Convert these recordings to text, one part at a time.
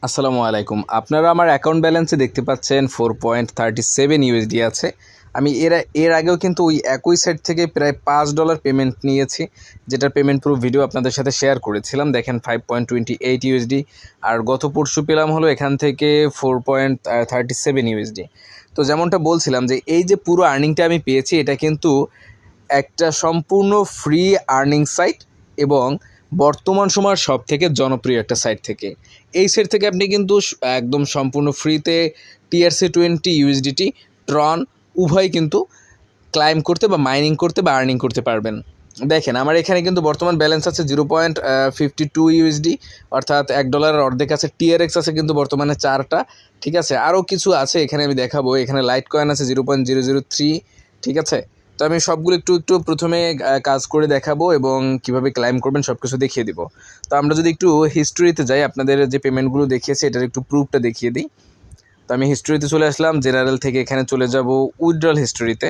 আসসালামু আলাইকুম। আপনারা আমার অ্যাকাউন্ট ব্যালেন্সে দেখতে পাচ্ছেন 4.37 ইউএসডি আছে। আমি এর আগেও কিন্তু ওই একই সাইট থেকে প্রায় $5 পেমেন্ট নিয়েছি, যেটার পেমেন্ট প্রুফ ভিডিও আপনাদের সাথে শেয়ার করেছিলাম। দেখেন 5.28 ইউএসডি। আর গত পরশু পেলাম হলো এখান থেকে 4.37 ইউএসডি। তো যেমনটা বলছিলাম যে এই যে পুরো আর্নিংটা আমি পেয়েছি, এটা কিন্তু একটা সম্পূর্ণ ফ্রি আর্নিং সাইট এবং বর্তমান সময়ের সব থেকে জনপ্রিয় একটা সাইট থেকে। এই সাইট থেকে আপনি কিন্তু একদম সম্পূর্ণ ফ্রিতে TRC20 USDT ট্রন উভয় কিন্তু ক্লাইম করতে বা মাইনিং করতে বা আর্নিং করতে পারবেন। দেখেন আমার এখানে কিন্তু বর্তমান ব্যালেন্স আছে 0.52 ইউএসডি, অর্থাৎ $1 অর্ধেক আছে। TRX আছে কিন্তু বর্তমানে 4টা, ঠিক আছে। আরও কিছু আছে এখানে আমি দেখাবো। এখানে লাইট কয়েন আছে 0.003, ঠিক আছে। তো আমি সবগুলো একটু একটু প্রথমে কাজ করে দেখাবো এবং কিভাবে ক্লাইম করবেন সব কিছু দেখিয়ে দিব। তো আমরা যদি একটু হিস্ট্রিতে যাই, আপনাদের যে পেমেন্টগুলো দেখিয়েছি এটার একটু প্রুফটা দেখিয়ে দিই। তো আমি হিস্ট্রিতে চলে আসলাম, জেনারেল থেকে এখানে চলে যাব উইথড্রল হিস্ট্রিতে।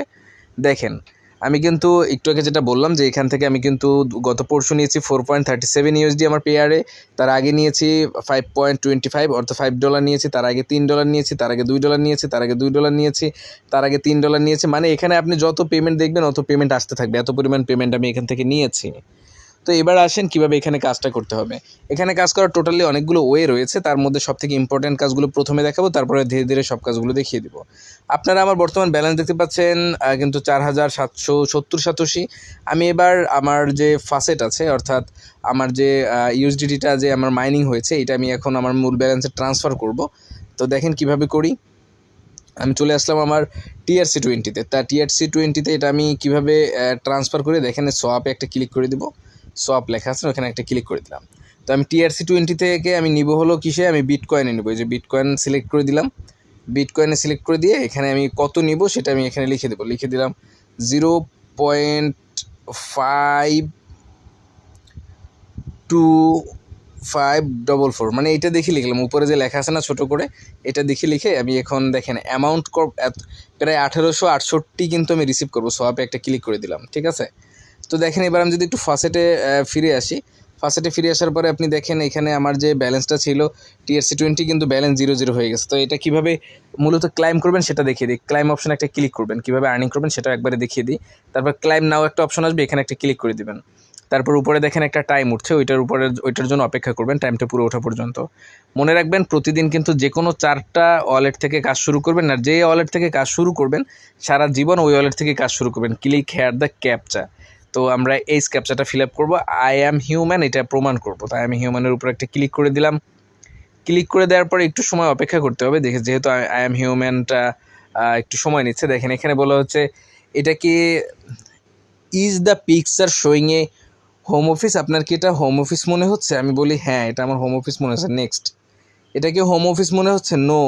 দেখেন আমি কিন্তু একটু আগে যেটা বললাম যে এখান থেকে আমি কিন্তু গত পরশু নিয়েছি 4.37 ইউএসডি আমার পেয়ারে। তার আগে নিয়েছি 5.25, অর্থাৎ $5 নিয়েছি। তার আগে $3 নিয়েছি, তার আগে $2 নিয়েছি, তার আগে $2 নিয়েছি, তার আগে $3 নিয়েছি। মানে এখানে আপনি যত পেমেন্ট দেখবেন অত পেমেন্ট আসতে থাকবে, এত পরিমাণ পেমেন্ট আমি এখান থেকে নিয়েছি। তো এবার আসেন কীভাবে এখানে কাজটা করতে হবে। এখানে কাজ করার টোটালি অনেকগুলো ওয়ে রয়েছে, তার মধ্যে সবথেকে ইম্পর্ট্যান্ট কাজগুলো প্রথমে দেখাবো, তারপরে ধীরে ধীরে সব কাজগুলো দেখিয়ে দিব। আপনারা আমার বর্তমান ব্যালেন্স দেখতে পাচ্ছেন কিন্তু 4787। আমি এবার আমার যে ফাসেট আছে, অর্থাৎ আমার যে ইউএসডিটিটা যে আমার মাইনিং হয়েছে, এটা আমি এখন আমার মূল ব্যালেন্সে ট্রান্সফার করব। তো দেখেন কিভাবে করি। আমি চলে আসলাম আমার TRC20-তে। তা TRC20-তে এটা আমি কীভাবে ট্রান্সফার করে, দেখেন সোয়াপে একটা ক্লিক করে দিব। সোয়াপ লেখা আছে, ওখানে একটা ক্লিক করে দিলাম। তো আমি TRC20 থেকে আমি নিব হলো কিসে, আমি বিটকয়েনে নেব। এই যে বিটকয়েন সিলেক্ট করে দিলাম। বিটকয়েনে সিলেক্ট করে দিয়ে এখানে আমি কত নিব সেটা আমি এখানে লিখে দেবো। লিখে দিলাম 0.52544, মানে এটা দেখে লিখলাম। উপরে যে লেখা আছে না ছোটো করে, এটা দেখে লিখে আমি এখন দেখেন অ্যামাউন্ট প্রায় 1868 কিন্তু আমি রিসিভ করবো। সোয়াপে একটা ক্লিক করে দিলাম, ঠিক আছে। তো দেখেন এবার আমি যদি একটু ফাসেটে ফিরে আসি, ফাসেটে ফিরে আসার পরে আপনি দেখেন এখানে আমার যে ব্যালেন্সটা ছিল TRC20 কিন্তু ব্যালেন্স 0 হয়ে গেছে। তো এটা কীভাবে মূলত ক্লাইম করবেন সেটা দেখিয়ে দিই। ক্লাইম অপশনে একটা ক্লিক করবেন, কীভাবে আর্নিং করবেন সেটা একবারে দেখিয়ে দিই। তারপর ক্লাইম নাও একটা অপশন আসবে, এখানে একটা ক্লিক করে দিবেন। তারপর উপরে দেখেন একটা টাইম উঠছে, ওইটার জন্য অপেক্ষা করবেন টাইমটা পুরো ওঠা পর্যন্ত। মনে রাখবেন প্রতিদিন কিন্তু যে কোনো 4টা ওয়ালেট থেকে কাজ শুরু করবেন, আর যে ওয়ালেট থেকে কাজ শুরু করবেন সারা জীবন ওই ওয়ালেট থেকে কাজ শুরু করবেন। Click here the captcha. তো আমরা এই ক্যাপচাটা ফিল আপ করবো, আই অ্যাম হিউম্যান, এটা প্রমাণ করবো। তো আই অ্যাম হিউম্যানের উপর একটা ক্লিক করে দিলাম। ক্লিক করে দেওয়ার পরে একটু সময় অপেক্ষা করতে হবে, দেখে যেহেতু আই অ্যাম হিউম্যানটা একটু সময় নিচ্ছে। দেখেন এখানে বলা হচ্ছে এটা কি is the picture showing A home office, আপনার কি এটা হোম অফিস মনে হচ্ছে? আমি বলি হ্যাঁ, এটা আমার হোম অফিস মনে হচ্ছে। নেক্সট। এটা কি হোম অফিস মনে হচ্ছে? No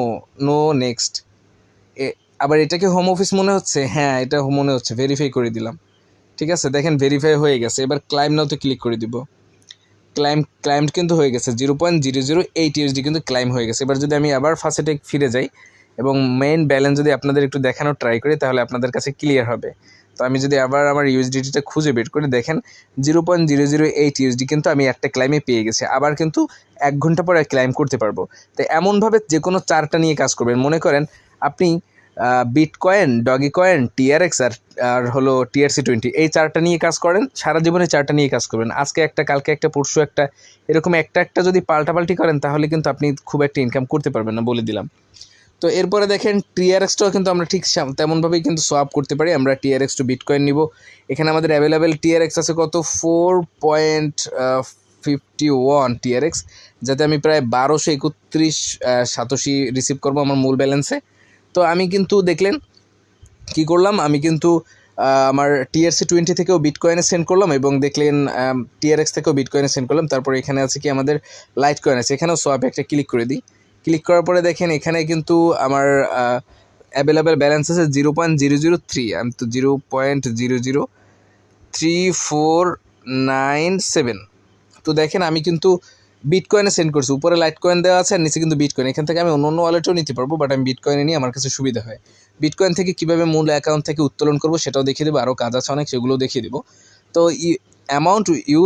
no, next. আবার এটা কি হোম অফিস মনে হচ্ছে? হ্যাঁ, এটা মনে হচ্ছে। ভেরিফাই করে দিলাম, ঠিক আছে। দেখেন ভেরিফাই হয়ে গেছে। এবার ক্লাইম নাওতে ক্লিক করে দিব। ক্লাইম কিন্তু হয়ে গেছে 0.008 ইউএসডি কিন্তু ক্লাইম হয়ে গেছে। এবার যদি আমি আবার ফার্স্টে ফিরে যাই এবং মেইন ব্যালেন্স যদি আপনাদের একটু দেখানোর ট্রাই করি, তাহলে আপনাদের কাছে ক্লিয়ার হবে। তো আমি যদি আবার আমার ইউএসডিটিটা খুঁজে বের করে, দেখেন 0.008 ইউএসডি কিন্তু আমি একটা ক্লাইমে পেয়ে গেছি। আবার কিন্তু 1 ঘন্টা পরে ক্লাইম করতে পারবো। তো এমনভাবে যে কোনো 4টা নিয়ে কাজ করবেন। মনে করেন আপনি বিটকয়েন, ডগি কয়েন, TRX আর হলো TRC20, এই 4টা নিয়ে কাজ করেন, সারা জীবনে 4টা নিয়ে কাজ করবেন। আজকে একটা, কালকে একটা, পরশু একটা, এরকম একটা যদি পাল্টাপাল্টি করেন তাহলে কিন্তু আপনি খুব একটা ইনকাম করতে পারবেন না, বলে দিলাম। তো এরপরে দেখেন TRXটাও কিন্তু আমরা ঠিক তেমনভাবেই কিন্তু সোয়াপ করতে পারি। আমরা TRX টু বিটকয়েন নিব। এখানে আমাদের অ্যাভেলেবেল TRX আছে কত, 4.51 TRX, যাতে আমি প্রায় 1231 রিসিভ করবো আমার মূল ব্যালেন্সে। তো আমি কিন্তু দেখলেন কি করলাম, আমি কিন্তু আমার TRC20 থেকেও বিটকয়েনে সেন্ড করলাম এবং দেখলেন TRX থেকেও বিটকয়েনে সেন্ড করলাম। তারপরে এখানে আছে কি আমাদের লাইট কয়েন আছে, এখানেও সোয়াপে একটা ক্লিক করে দিই। ক্লিক করার পরে দেখেন এখানে কিন্তু আমার অ্যাভেলেবেল ব্যালেন্স আছে 0.003। আমি তো 0.00347। তো দেখেন আমি কিন্তু বিটকয়েনে সেন্ড করছি, উপরে লাইট কয়েন দেওয়া আছে আর নিচে কিন্তু বিটকয়েন। এখান থেকে আমি অন্য ওয়ালেটও নিতে পারবো, বাট আমি বিটকয়েনে নিয়ে আমার কাছে সুবিধা হয়। বিটকয়েন থেকে কীভাবে মূল অ্যাকাউন্ট থেকে উত্তোলন করবো সেটাও দেখিয়ে দেবো, আরও কাজ আছে অনেক, সেগুলোও দেখিয়ে দেবো। তো অ্যামাউন্ট ইউ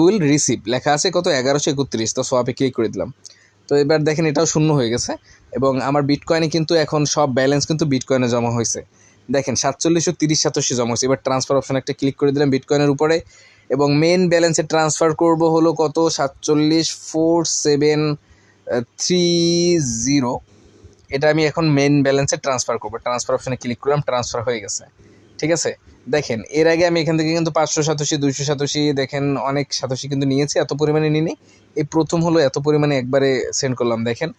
উইল রিসিভ লেখা আছে কত, 1131। তো সোয়াপে ক্লিক করে দিলাম। তো এবার দেখেন এটাও শূন্য হয়ে গেছে এবং আমার বিটকয়েনে কিন্তু এখন সব ব্যালেন্স কিন্তু বিটকয়েনে জমা হয়েছে। দেখেন 4730 সাতোশি জমা হয়েছে। এবার ট্রান্সফার অপশন একটা ক্লিক করে দিলাম বিটকয়েনের উপরে এবং মেন ব্যালেন্সে ট্রান্সফার করব হলো কত 474730। এটা আমি এখন মেন ব্যালেন্সে ট্রান্সফার করব। ট্রান্সফার অপশনে ক্লিক করলাম, ট্রান্সফার হয়ে গেছে। ঠিক আছে, দেখেন এর আগে আমি এখান থেকে কিন্তু 500 সাতোশি 200 সাতোশি দেখেন অনেক সাতোশি কিন্তু নিয়েছি, এত পরিমাণে নিই। এই প্রথম হলো এত পরিমাণে একবারে সেন্ড করলাম। দেখেন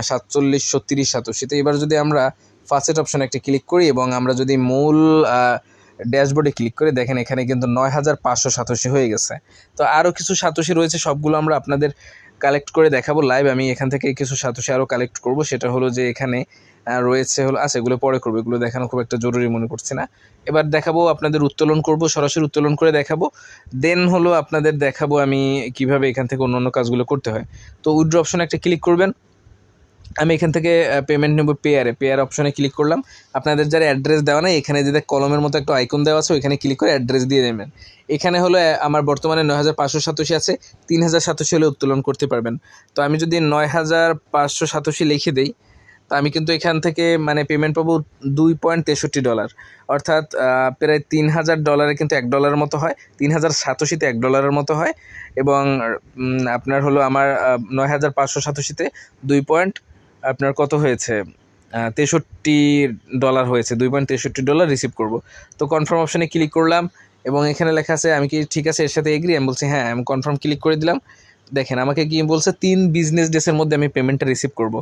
4730 সাতোশি। তো এবার যদি আমরা ফার্স্ট অপশনে একটা ক্লিক করি এবং আমরা যদি মূল ড্যাশবোর্ডে ক্লিক করে দেখেন এখানে কিন্তু 9500 সাতোশি হয়ে গেছে। তো আরও কিছু সাতোশি রয়েছে, সবগুলো আমরা আপনাদের কালেক্ট করে দেখাবো লাইভ। আমি এখান থেকে কিছু সাতোশি আরও কালেক্ট করব। সেটা হলো যে এখানে রয়েছে হলো আচ্ছা এগুলো পরে করবো, এগুলো দেখানো খুব একটা জরুরি মনে করছি না। এবার দেখাবো আপনাদের উত্তোলন করব, সরাসরি উত্তোলন করে দেখাবো। দেন হলো আপনাদের দেখাবো আমি কিভাবে এখান থেকে অন্য কাজগুলো করতে হয়। তো উইথড্র অপশনে একটা ক্লিক করবেন। আমি এখান থেকে পেমেন্ট নেব পেয়ার অপশনে ক্লিক করলাম। আপনাদের যারা অ্যাড্রেস দেওয়া নাই এখানে যদি কলমের মতো একটা আইকন দেওয়া আছে ওইখানে ক্লিক করে অ্যাড্রেস দিয়ে দেবেন। এখানে হলো আমার বর্তমানে 9500 সাতোশি আছে, 3000 সাতোশি হলে উত্তোলন করতে পারবেন। তো আমি যদি 9500 সাতোশি লিখে দিই তো আমি কিন্তু এখান থেকে মানে পেমেন্ট পাবো $2.63, অর্থাৎ প্রায় $3000 কিন্তু $1 মতো হয়, 3000 সাতোশিতে $1 মতো হয় এবং আপনার হলো আমার 9500 সাতোশিতে আপনার কত হয়েছে $63 হয়েছে, $2.63 রিসিভ করব। তো কনফার্ম অপশানে ক্লিক করলাম এবং এখানে লেখা আছে আমি কি ঠিক আছে এর সাথে এগ্রি, আমি বলছি হ্যাঁ, আমি কনফার্ম ক্লিক করে দিলাম। দেখেন আমাকে কি বলছে 3 বিজনেস ডেসের মধ্যে আমি পেমেন্টটা রিসিভ করব।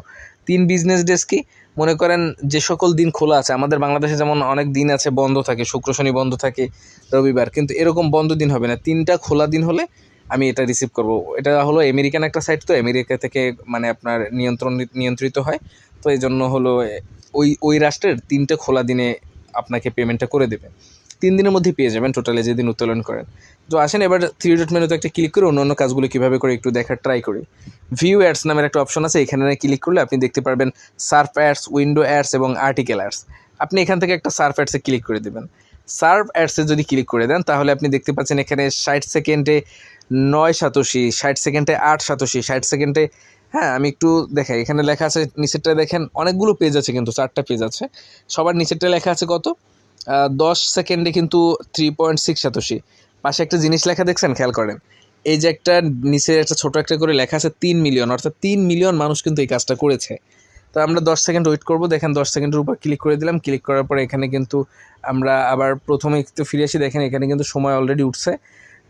3 বিজনেস ডেস কি মনে করেন যে সকল দিন খোলা আছে, আমাদের বাংলাদেশে যেমন অনেক দিন আছে বন্ধ থাকে, শুক্র শনি বন্ধ থাকে, রবিবার, কিন্তু এরকম বন্ধ দিন হবে না, 3টা খোলা দিন হলে আমি এটা রিসিভ করব। এটা হলো আমেরিকান একটা সাইট, তো আমেরিকা থেকে মানে আপনার নিয়ন্ত্রিত হয়। তো এই জন্য হলো ওই রাষ্ট্রের 3টে খোলা দিনে আপনাকে পেমেন্টটা করে দেবে, 3 দিনের মধ্যে পেয়ে যাবেন টোটালে যেদিন উত্তোলন করেন। তো আসেন এবার 3 ডট মেনুতে একটা ক্লিক করে অন্য কাজগুলো কীভাবে করে একটু দেখার ট্রাই করি। ভিউ অ্যাডস নামের একটা অপশন আছে, এখানে ক্লিক করলে আপনি দেখতে পারবেন সার্ফ অ্যাডস, উইন্ডো অ্যাডস এবং আর্টিকেল অ্যাডস। আপনি এখান থেকে একটা সার্ফ অ্যাডসে ক্লিক করে দেবেন। সার্ফ অ্যাডসে যদি ক্লিক করে দেন তাহলে আপনি দেখতে পাচ্ছেন এখানে 60 সেকেন্ডে 9 সাতোশি, 60 সেকেন্ডে 8 সাতোশি, 60 সেকেন্ডে, হ্যাঁ আমি একটু দেখাই, এখানে লেখা আছে নিচেরটা দেখেন অনেকগুলো পেজ আছে, কিন্তু 4টা পেজ আছে, সবার নিচেরটা লেখা আছে কত 10 সেকেন্ডে কিন্তু 3.6 সাতোশি। পাশে একটা জিনিস লেখা দেখছেন, খেয়াল করেন, এই যে একটা নিচে একটা ছোটো একটা করে লেখা আছে 3 মিলিয়ন, অর্থাৎ 3 মিলিয়ন মানুষ কিন্তু এই কাজটা করেছে। তো আমরা 10 সেকেন্ড ওয়েট করবো। দেখেন 10 সেকেন্ডের উপর ক্লিক করে দিলাম। ক্লিক করার পরে এখানে কিন্তু আমরা আবার প্রথমে একটু ফিরে আসি। দেখেন এখানে কিন্তু সময় অলরেডি উঠছে,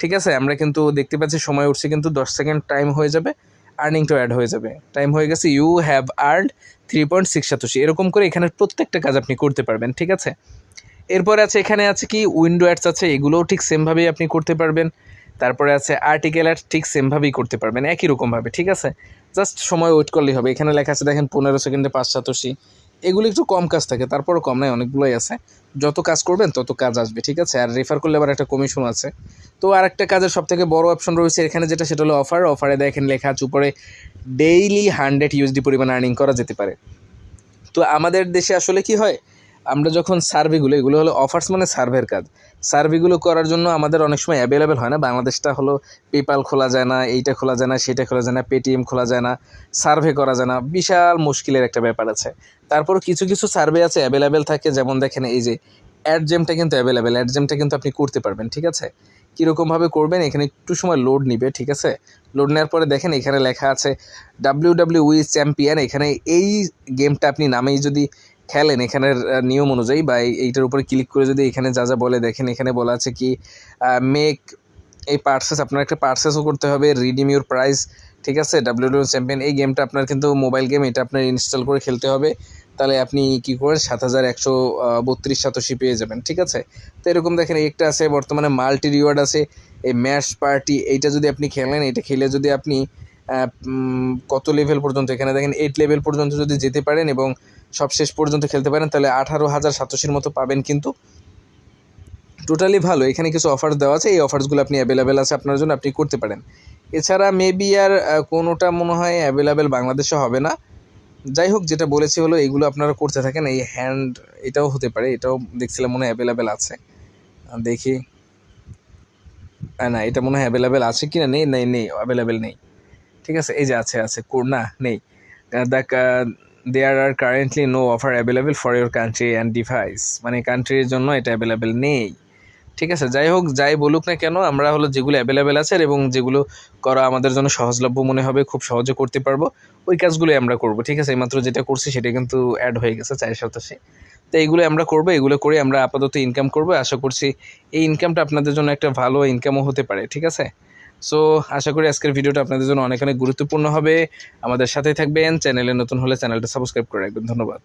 ঠিক আছে, আমরা কিন্তু দেখতে পাচ্ছি সময় উঠছে, কিন্তু 10 সেকেন্ড টাইম হয়ে যাবে, আর্নিংটাও অ্যাড হয়ে যাবে, টাইম হয়ে গেছে, ইউ হ্যাভ আর্নড 3.6 সাতোশি। এরকম করে এখানে প্রত্যেকটা কাজ আপনি করতে পারবেন, ঠিক আছে। এরপরে আছে এখানে আছে কি উইন্ডো অ্যাডস আছে, এগুলোও ঠিক সেমভাবেই আপনি করতে পারবেন। তারপরে আছে আর্টিকেল অ্যাডস, ঠিক সেমভাবেই করতে পারবেন, একই রকমভাবে, ঠিক আছে, জাস্ট সময় ওয়েট করলেই হবে। এখানে লেখা আছে দেখেন 15 সেকেন্ডে 5 সাতোশি, এগুলো একটু কম কাজ থাকে, তারপরও কম নয়, অনেকগুলোই আছে, যত কাজ করবেন তত কাজ আসবে, ঠিক আছে। আর রেফার করলে আবার একটা কমিশন আছে। তো আর একটা কাজের সবথেকে বড় অপশন রয়েছে এখানে, যেটা সেটা হলো অফারে দেখেন লেখা আছে উপরে ডেইলি 100 USD পরিমাণ আর্নিং করা যেতে পারে। তো আমাদের দেশে আসলে কি হয়, আমরা যখন সার্ভেগুলো, এগুলো হলো অফার্স মানে সার্ভের কাজ, সার্ভেগুলো করার জন্য আমাদের অনেক সময় অ্যাভেলেবেল হয় না। বাংলাদেশটা হলো পেপাল খোলা যায় না, এইটা খোলা যায় না, সেটা খোলা যায় না, পেটিএম খোলা যায় না, সার্ভে করা যায় না, বিশাল মুশকিলের একটা ব্যাপার আছে। তারপর কিছু কিছু সার্ভে আছে অ্যাভেলেবেল থাকে, যেমন দেখেন এই যে অ্যাডজেমটা কিন্তু অ্যাভেলেবেল, অ্যাডজেমটা কিন্তু আপনি করতে পারবেন, ঠিক আছে। কীরকমভাবে করবেন, এখানে একটু সময় লোড নিবে, ঠিক আছে। লোড নেওয়ার পরে দেখেন এখানে লেখা আছে WWE চ্যাম্পিয়ন। এখানে এই গেমটা আপনি নামেই যদি খেলেন এখানের নিয়ম অনুযায়ী বা এইটার উপরে ক্লিক করে যদি এখানে যা যা বলে দেখেন, এখানে বলা আছে কি মেক এই পার্সেস, আপনার একটা পার্সেসও করতে হবে, রিডিম ইউর প্রাইস, ঠিক আছে। WWE চ্যাম্পিয়ন এই গেমটা আপনার কিন্তু মোবাইল গেম, এটা আপনার ইনস্টল করে খেলতে হবে, তাহলে আপনি কী করেন 7132 সাতোশি পেয়ে যাবেন, ঠিক আছে। তো এরকম দেখেন একটা আছে বর্তমানে মাল্টি রিওয়ার্ড আছে, এই ম্যাশ পার্টি, এইটা যদি আপনি খেলেন, এটা খেলে যদি আপনি কত লেভেল পর্যন্ত, এখানে দেখেন 8 লেভেল পর্যন্ত যদি যেতে পারেন এবং সব শেষ পর্যন্ত খেলতে পারেন তাহলে 18,000 সাতোশির মতো পাবেন, কিন্তু টোটালি ভালো। এখানে কিছু অফার দেওয়া আছে, এই অফার্সগুলো আপনি অ্যাভেলেবেল আছে আপনার জন্য, আপনি করতে পারেন। এছাড়া মেবি আর কোনোটা মনে হয় অ্যাভেলেবেল বাংলাদেশে হবে না। যাই হোক, যেটা বলেছি হলো এইগুলো আপনারা করতে থাকেন। এই হ্যান্ড এটাও হতে পারে, এটাও দেখছিলাম মনে হয় অ্যাভেলেবেল আছে, দেখি না, এটা মনে হয় অ্যাভেলেবেল আছে কি না, নেই অ্যাভেলেবেল নেই। ঠিক আছে, এই যে আছে না নেই, there are currently no offer available for your country and device, মানে কান্ট্রির জন্য এটা অ্যাভেলেবেল নেই। ঠিক আছে, যাই হোক যাই বলুক না কেন, আমরা হলো যেগুলো অ্যাভেলেবেল আছে এবং যেগুলো করা আমাদের জন্য সহজলভ্য মনে হবে, খুব সহজে করতে পারবো, ওই কাজগুলোই আমরা করব। ঠিক আছে, এইমাত্র যেটা করছি সেটা কিন্তু অ্যাড হয়ে গেছে 4 শতাংশে। তো এইগুলো আমরা করবো, এগুলো করে আমরা আপাতত ইনকাম করবো। আশা করছি এই ইনকামটা আপনাদের জন্য একটা ভালো ইনকামও হতে পারে। ঠিক আছে, সো আশা করি আজকের ভিডিওটা আপনাদের জন্য অনেক অনেক গুরুত্বপূর্ণ হবে। আমাদের সাথে থাকবেন, চ্যানেলে নতুন হলে চ্যানেলটা সাবস্ক্রাইব করে রাখবেন। ধন্যবাদ।